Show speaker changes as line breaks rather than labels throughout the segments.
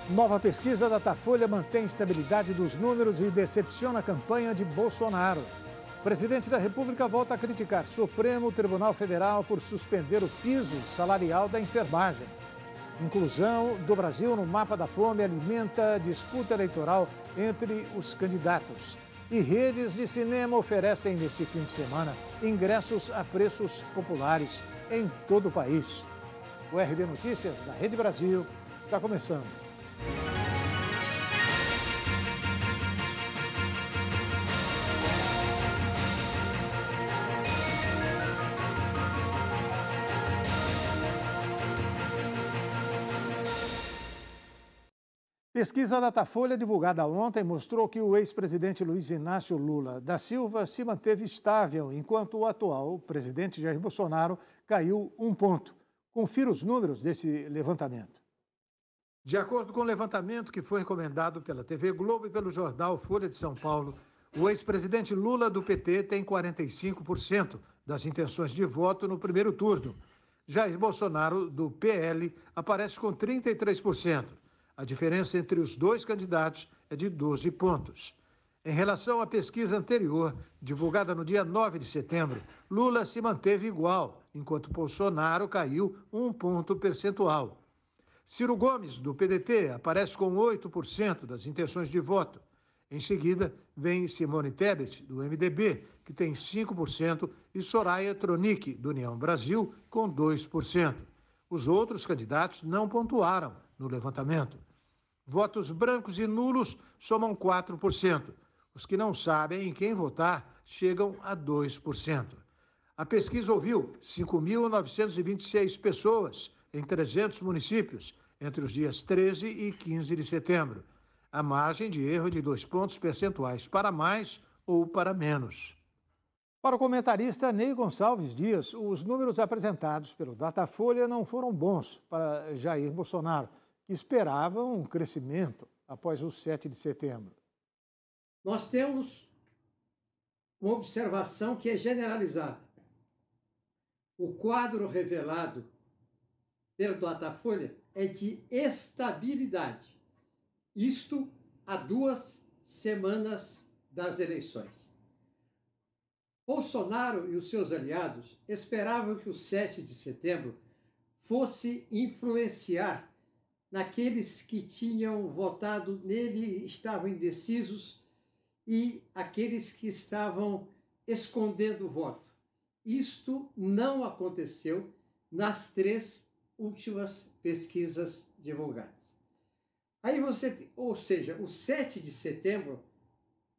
Nova pesquisa da Datafolha mantém estabilidade dos números e decepciona a campanha de Bolsonaro. O presidente da República volta a criticar Supremo Tribunal Federal por suspender o piso salarial da enfermagem. Inclusão do Brasil no mapa da fome alimenta a disputa eleitoral entre os candidatos. E redes de cinema oferecem neste fim de semana ingressos a preços populares em todo o país. O RD Notícias da Rede Brasil está começando. Pesquisa Datafolha divulgada ontem mostrou que o ex-presidente Luiz Inácio Lula da Silva se manteve estável, enquanto o atual presidente Jair Bolsonaro caiu 1 ponto. Confira os números desse levantamento. De acordo com o levantamento que foi encomendado pela TV Globo e pelo jornal Folha de São Paulo, o ex-presidente Lula do PT tem 45% das intenções de voto no primeiro turno. Jair Bolsonaro do PL aparece com 33%. A diferença entre os dois candidatos é de 12 pontos. Em relação à pesquisa anterior, divulgada no dia 9 de setembro, Lula se manteve igual, enquanto Bolsonaro caiu 1 ponto percentual. Ciro Gomes, do PDT, aparece com 8% das intenções de voto. Em seguida, vem Simone Tebet, do MDB, que tem 5%, e Soraya Tronic, do União Brasil, com 2%. Os outros candidatos não pontuaram no levantamento. Votos brancos e nulos somam 4%. Os que não sabem em quem votar chegam a 2%. A pesquisa ouviu 5.926 pessoas em 300 municípios entre os dias 13 e 15 de setembro. A margem de erro é de 2 pontos percentuais para mais ou para menos. Para o comentarista Ney Gonçalves Dias, os números apresentados pelo Datafolha não foram bons para Jair Bolsonaro, que esperava um crescimento após o 7 de setembro.
Nós temos uma observação que é generalizada. O quadro revelado pelo Datafolha é de estabilidade. Isto há 2 semanas das eleições. Bolsonaro e os seus aliados esperavam que o 7 de setembro fosse influenciar naqueles que tinham votado nele, estavam indecisos, e aqueles que estavam escondendo o voto. Isto não aconteceu nas 3 últimas pesquisas divulgadas. Aí ou seja, o 7 de setembro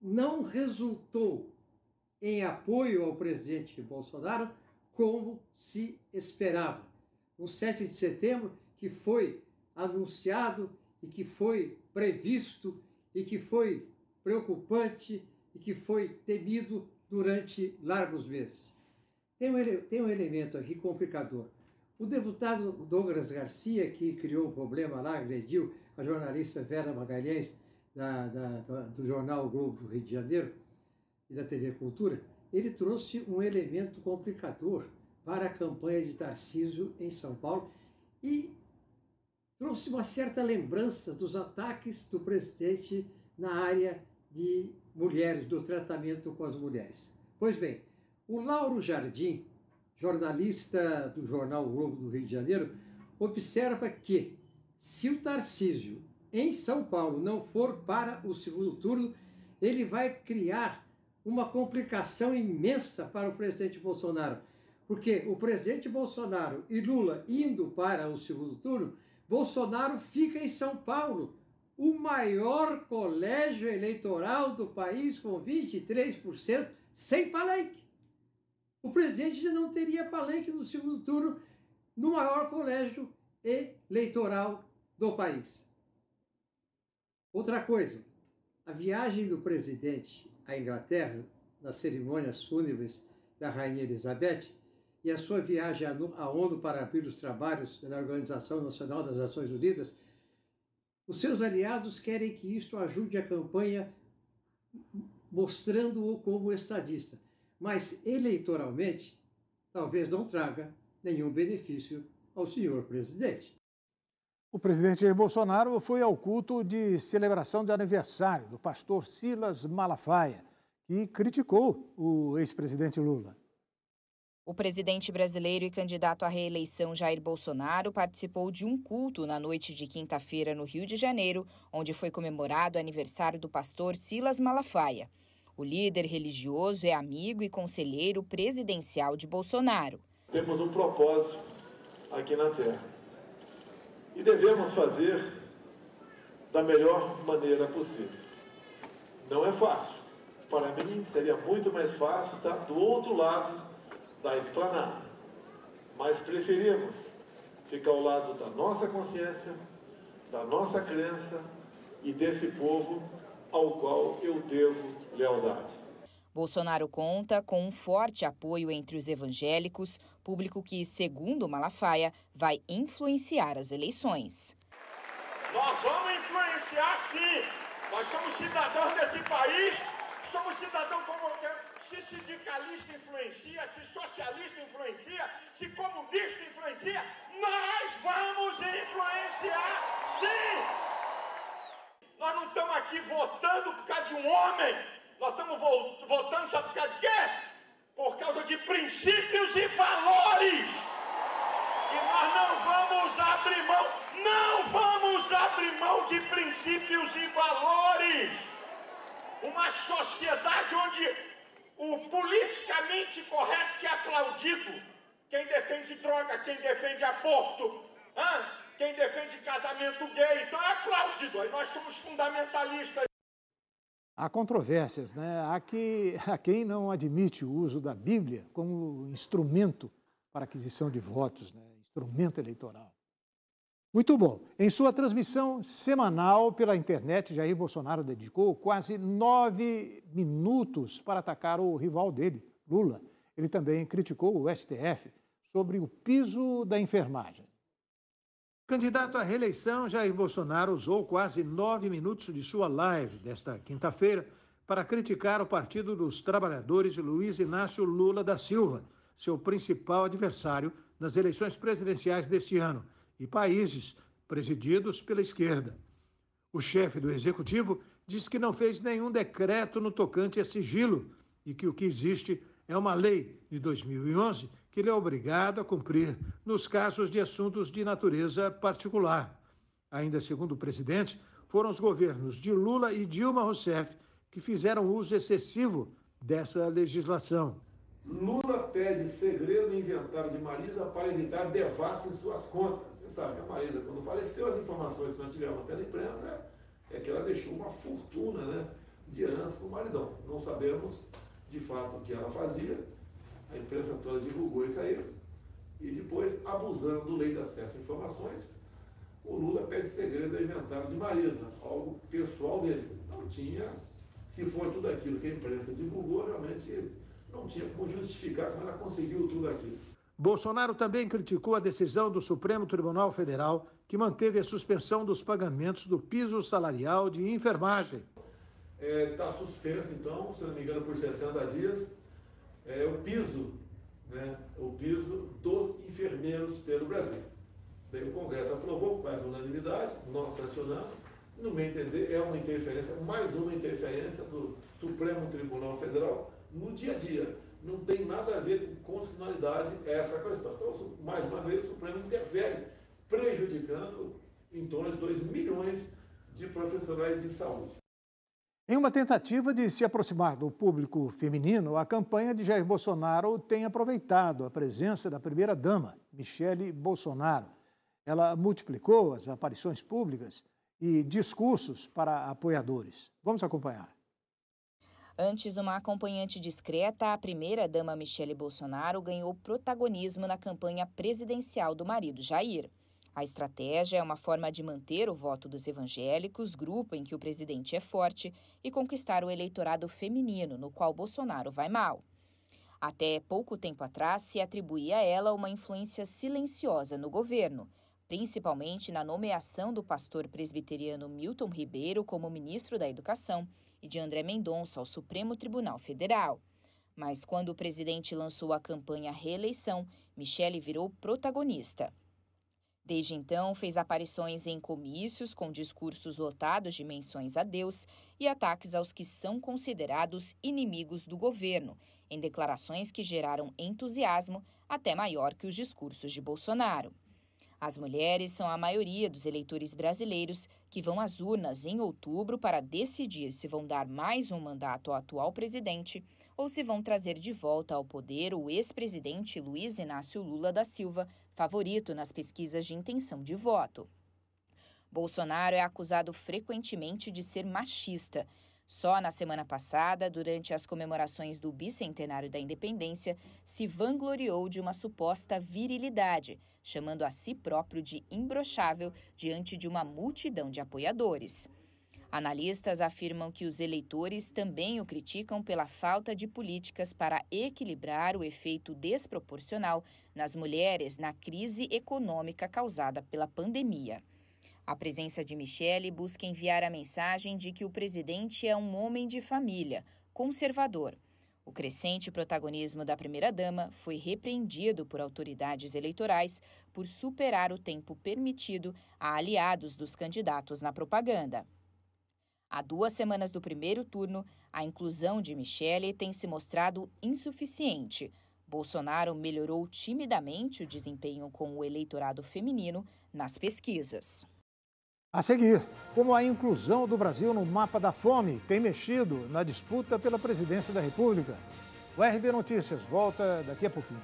não resultou em apoio ao presidente Bolsonaro como se esperava. O 7 de setembro que foi anunciado e que foi previsto e que foi preocupante e que foi temido durante largos meses. Tem um elemento aqui complicador. O deputado Douglas Garcia, que criou o problema lá, agrediu a jornalista Vera Magalhães do jornal o Globo do Rio de Janeiro e da TV Cultura, ele trouxe um elemento complicador para a campanha de Tarcísio em São Paulo e trouxe uma certa lembrança dos ataques do presidente na área de mulheres, do tratamento com as mulheres. Pois bem, o Lauro Jardim, jornalista do jornal o Globo do Rio de Janeiro, observa que se o Tarcísio em São Paulo não for para o segundo turno, ele vai criar uma complicação imensa para o presidente Bolsonaro. Porque o presidente Bolsonaro e Lula indo para o segundo turno, Bolsonaro fica em São Paulo, o maior colégio eleitoral do país, com 23%, sem palanque. O presidente já não teria palanque no segundo turno, no maior colégio eleitoral do país. Outra coisa, a viagem do presidente à Inglaterra, nas cerimônias fúnebres da Rainha Elizabeth, e a sua viagem à ONU para abrir os trabalhos da Organização Nacional das Nações Unidas, os seus aliados querem que isto ajude a campanha, mostrando-o como estadista. Mas, eleitoralmente, talvez não traga nenhum benefício ao senhor presidente.
O presidente Jair Bolsonaro foi ao culto de celebração de aniversário do pastor Silas Malafaia, que criticou o ex-presidente Lula.
O presidente brasileiro e candidato à reeleição Jair Bolsonaro participou de um culto na noite de quinta-feira no Rio de Janeiro, onde foi comemorado o aniversário do pastor Silas Malafaia. O líder religioso é amigo e conselheiro presidencial de Bolsonaro.
Temos um propósito aqui na Terra e devemos fazer da melhor maneira possível. Não é fácil. Para mim, seria muito mais fácil estar do outro lado da esplanada, mas preferimos ficar ao lado da nossa consciência, da nossa crença e desse povo ao qual eu devo lealdade.
Bolsonaro conta com um forte apoio entre os evangélicos, público que, segundo Malafaia, vai influenciar as eleições.
Nós vamos influenciar, sim. Nós somos cidadãos desse país, somos cidadãos como qualquer. Se sindicalista influencia, se socialista influencia, se comunista influencia, nós vamos influenciar, sim! Nós não estamos aqui votando por causa de um homem, nós estamos votando, sabe por causa de quê? Por causa de princípios e valores. E nós não vamos abrir mão de princípios e valores. Uma sociedade onde o politicamente correto que é aplaudido, quem defende droga, quem defende aborto, quem defende casamento gay, então é aplaudido. Aí nós somos fundamentalistas.
Há controvérsias, né? Há quem não admite o uso da Bíblia como instrumento para aquisição de votos, né? Instrumento eleitoral. Muito bom. Em sua transmissão semanal pela internet, Jair Bolsonaro dedicou quase 9 minutos para atacar o rival dele, Lula. Ele também criticou o STF sobre o piso da enfermagem. Candidato à reeleição, Jair Bolsonaro usou quase 9 minutos de sua live desta quinta-feira para criticar o Partido dos Trabalhadores de Luiz Inácio Lula da Silva, seu principal adversário nas eleições presidenciais deste ano, e países presididos pela esquerda. O chefe do executivo disse que não fez nenhum decreto no tocante a sigilo e que o que existe é uma lei de 2011 que ele é obrigado a cumprir nos casos de assuntos de natureza particular. Ainda segundo o presidente, foram os governos de Lula e Dilma Rousseff que fizeram uso excessivo dessa legislação.
Lula pede segredo no inventário de Marisa para evitar devasso em suas contas. Você sabe que a Marisa, quando faleceu, as informações que nós tivemos pela imprensa é que ela deixou uma fortuna, né, de herança para o maridão. Não sabemos, de fato, o que ela fazia. A imprensa toda divulgou isso aí. E depois, abusando do lei de acesso a informações, o Lula pede segredo no inventário de Marisa, algo pessoal dele. Não tinha, se for tudo aquilo que a imprensa divulgou, realmente não tinha como justificar como ela conseguiu tudo aquilo.
Bolsonaro também criticou a decisão do Supremo Tribunal Federal que manteve a suspensão dos pagamentos do piso salarial de enfermagem.
Está suspenso, então, se não me engano, por 60 dias, o piso, né, o piso dos enfermeiros pelo Brasil. Bem, o Congresso aprovou com quase unanimidade, nós sancionamos. No meu entender, é uma interferência, mais uma interferência do Supremo Tribunal Federal no dia a dia. Não tem nada a ver com constitucionalidade essa questão. Então, mais uma vez, o Supremo interfere, prejudicando em torno de 2 milhões de profissionais de saúde.
Em uma tentativa de se aproximar do público feminino, a campanha de Jair Bolsonaro tem aproveitado a presença da primeira-dama, Michele Bolsonaro. Ela multiplicou as aparições públicas e discursos para apoiadores. Vamos acompanhar.
Antes, uma acompanhante discreta, a primeira-dama Michele Bolsonaro ganhou protagonismo na campanha presidencial do marido Jair. A estratégia é uma forma de manter o voto dos evangélicos, grupo em que o presidente é forte, e conquistar o eleitorado feminino, no qual Bolsonaro vai mal. Até pouco tempo atrás, se atribuía a ela uma influência silenciosa no governo, principalmente na nomeação do pastor presbiteriano Milton Ribeiro como ministro da Educação e de André Mendonça ao Supremo Tribunal Federal. Mas quando o presidente lançou a campanha reeleição, Michele virou protagonista. Desde então, fez aparições em comícios com discursos lotados de menções a Deus e ataques aos que são considerados inimigos do governo, em declarações que geraram entusiasmo até maior que os discursos de Bolsonaro. As mulheres são a maioria dos eleitores brasileiros que vão às urnas em outubro para decidir se vão dar mais um mandato ao atual presidente ou se vão trazer de volta ao poder o ex-presidente Luiz Inácio Lula da Silva, favorito nas pesquisas de intenção de voto. Bolsonaro é acusado frequentemente de ser machista. Só na semana passada, durante as comemorações do bicentenário da independência, se vangloriou de uma suposta virilidade, chamando a si próprio de imbrochável diante de uma multidão de apoiadores. Analistas afirmam que os eleitores também o criticam pela falta de políticas para equilibrar o efeito desproporcional nas mulheres na crise econômica causada pela pandemia. A presença de Michele busca enviar a mensagem de que o presidente é um homem de família, conservador. O crescente protagonismo da primeira-dama foi repreendido por autoridades eleitorais por superar o tempo permitido a aliados dos candidatos na propaganda. Há 2 semanas do primeiro turno, a inclusão de Michele tem se mostrado insuficiente. Bolsonaro melhorou timidamente o desempenho com o eleitorado feminino nas pesquisas.
A seguir, como a inclusão do Brasil no mapa da fome tem mexido na disputa pela presidência da República. O RB Notícias volta daqui a pouquinho.